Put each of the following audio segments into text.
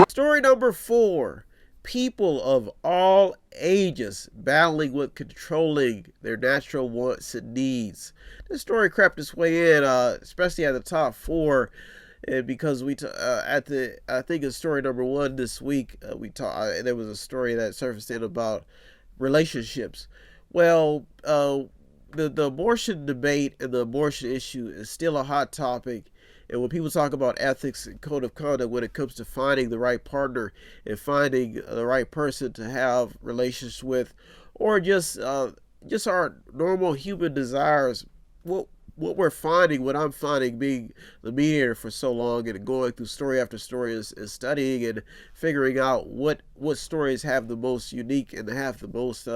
Story number 4. People of all ages battling with controlling their natural wants and needs. This story crept its way in, especially at the top 4, and because at the I think it's story number 1 this week. There was a story that surfaced in about relationships. Well, the abortion debate and the abortion issue is still a hot topic. And when people talk about ethics and code of conduct when it comes to finding the right partner and finding the right person to have relations with, or just our normal human desires, what we're finding, what I'm finding being the mediator for so long and going through story after story is studying and figuring out what stories have the most unique and have the most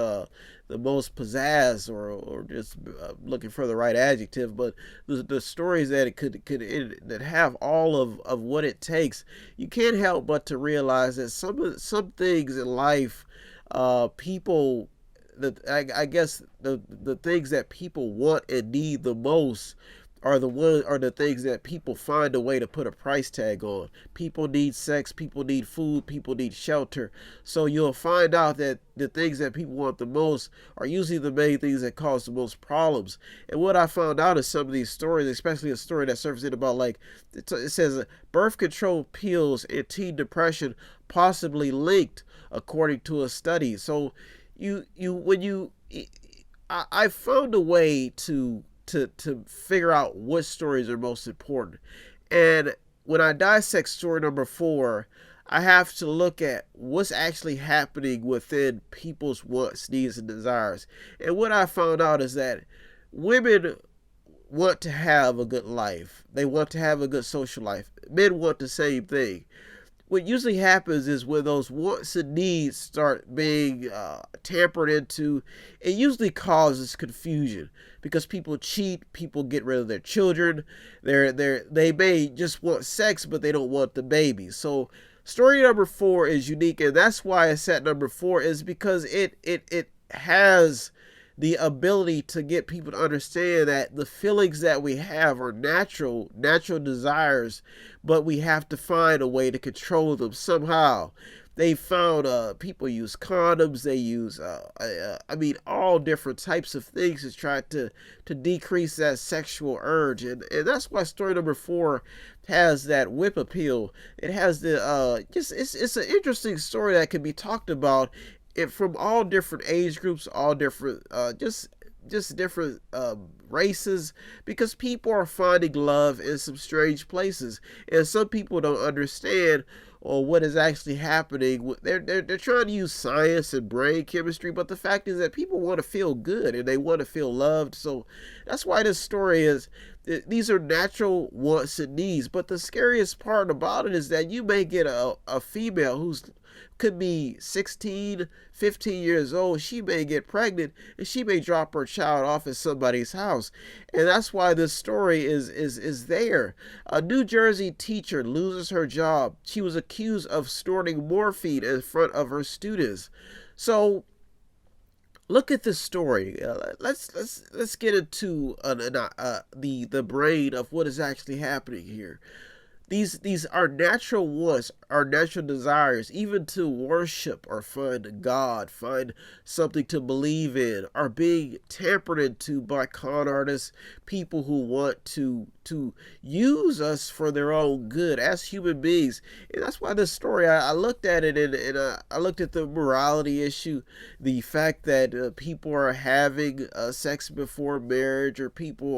pizzazz, or just looking for the right adjective, but the stories that it could that have all of what it takes. You can't help but to realize that some things in life, people, I guess the things that people want and need the most are the things that people find a way to put a price tag on. People need sex, people need food, people need shelter. So you'll find out that the things that people want the most are usually the main things that cause the most problems. And what I found out is some of these stories, especially a story that surfaced about, like, it says birth control pills and teen depression possibly linked according to a study. So I found a way to figure out what stories are most important. And when I dissect story number 4, I have to look at what's actually happening within people's wants, needs, and desires. And what I found out is that women want to have a good life. They want to have a good social life. Men want the same thing. What usually happens is when those wants and needs start being tampered into, it usually causes confusion because people cheat, people get rid of their children. They may just want sex, but they don't want the baby. So story number 4 is unique, and that's why it's at number 4, is because it has the ability to get people to understand that the feelings that we have are natural desires, but we have to find a way to control them somehow. They found people use condoms, they use all different types of things to try to decrease that sexual urge, and that's why story number 4 has that whip appeal. It has the it's an interesting story that can be talked about from all different age groups, all different just different races, because people are finding love in some strange places, and some people don't understand or what is actually happening. They're trying to use science and brain chemistry, but the fact is that people want to feel good and they want to feel loved. So that's why this story is. These are natural wants and needs, but the scariest part about it is that you may get a female who's could be 16, 15 years old. She may get pregnant and she may drop her child off at somebody's house. And that's why this story is there. A New Jersey teacher loses her job. She was accused of snorting morphine in front of her students. So look at this story. Let's get into the brain of what is actually happening here. These are natural wants, our natural desires, even to worship or find God, find something to believe in, are being tampered into by con artists, people who want to use us for their own good as human beings. And that's why this story, I looked at it, and I looked at the morality issue, the fact that people are having sex before marriage, or people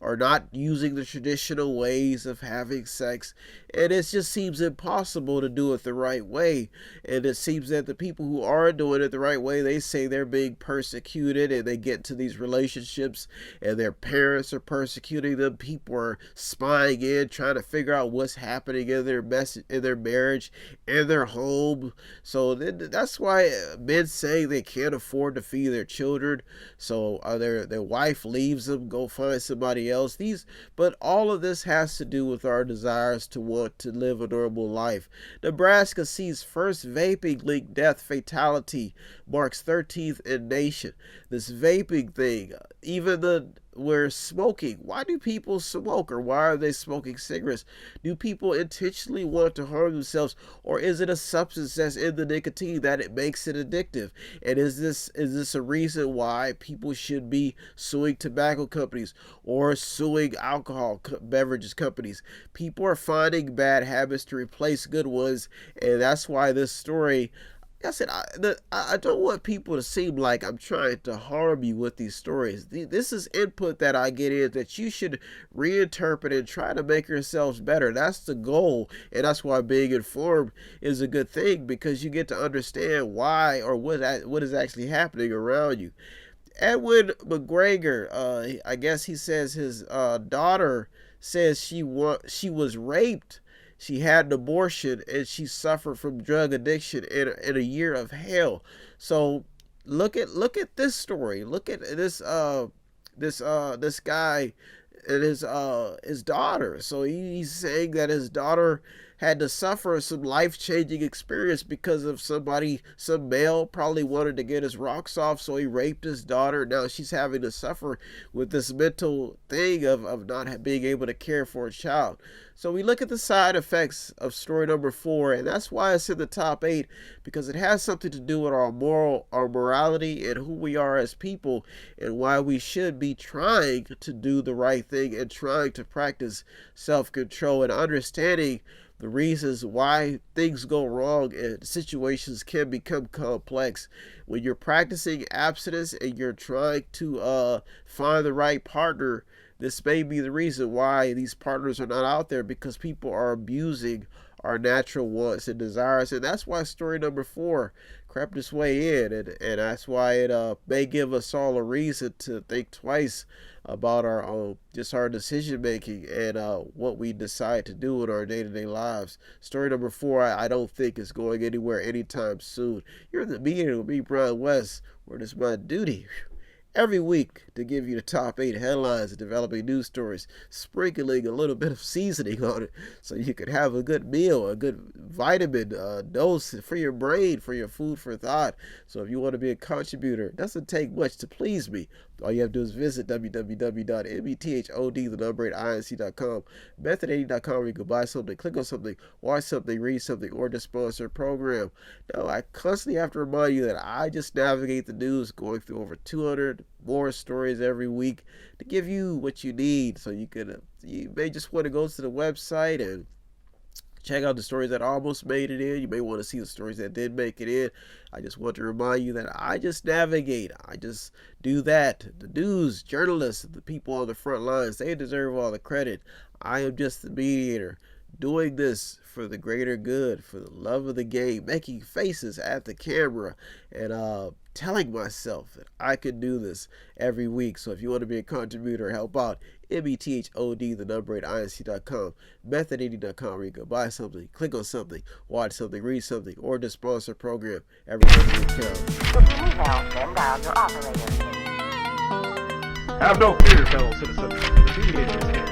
are not using the traditional ways of having sex, and it just seems impossible to do it the right way. And it seems that the people who are doing it the right way, they say they're being persecuted, and they get into these relationships and their parents are persecuting them. People are spying in, trying to figure out what's happening in their marriage, in their home. So that's why men say they can't afford to feed their children, so their wife leaves them, go find somebody else. But all of this has to do with our desires to want to live a normal life. Nebraska sees first vaping linked death fatality, marks 13th in nation. This vaping thing, even where smoking, why do people smoke, or why are they smoking cigarettes? Do people intentionally want to harm themselves, or is it a substance that's in the nicotine that it makes it addictive? And is this a reason why people should be suing tobacco companies or suing alcohol beverages companies? People are finding bad habits to replace good ones, and that's why this story, I said, I don't want people to seem like I'm trying to harm you with these stories. This is input that I get in that you should reinterpret and try to make yourselves better. That's the goal, and that's why being informed is a good thing, because you get to understand why or what is actually happening around you. Edwin McGregor, I guess he says his daughter says she was raped. She had an abortion and she suffered from drug addiction in a year of hell. So look at this story. Look at this guy and his daughter. So he's saying that his daughter had to suffer some life-changing experience because of some male probably wanted to get his rocks off, so he raped his daughter. Now she's having to suffer with this mental thing of not being able to care for a child. So we look at the side effects of story number 4, and that's why it's in the top 8, because it has something to do with our morality and who we are as people, and why we should be trying to do the right thing and trying to practice self-control and understanding the reasons why things go wrong and situations can become complex. When you're practicing abstinence and you're trying to find the right partner, this may be the reason why these partners are not out there, because people are abusing our natural wants and desires. And that's why story number 4 crept its way in, and that's why it may give us all a reason to think twice about our decision making and what we decide to do in our day-to-day lives. Story number 4, I don't think is going anywhere anytime soon. You're in the Mediator with me, Brian West, where it is my duty every week to give you the top 8 headlines and developing news stories, sprinkling a little bit of seasoning on it so you could have a good meal, a good vitamin dose for your brain, for your food for thought. So if you want to be a contributor, it doesn't take much to please me. All you have to do is visit www.methodinc.com, method80.com, where you can buy something, click on something, watch something, read something, or just sponsor a program. Now, I constantly have to remind you that I just navigate the news, going through over 200 more stories every week to give you what you need. So you may just want to go to the website and check out the stories that almost made it in. You may want to see the stories that did make it in. I just want to remind you that I just navigate. I just do that. The news, journalists, the people on the front lines, they deserve all the credit. I am just the mediator, doing this for the greater good, for the love of the game, making faces at the camera, and telling myself that I can do this every week. So if you want to be a contributor, help out, METHOD, the number 8, INC.com, method80.com, where you can buy something, click on something, watch something, read something, or just sponsor a program. Everything will count. If you need help, then dial your operator. Have no fear, fellow citizens. The Mediator is here.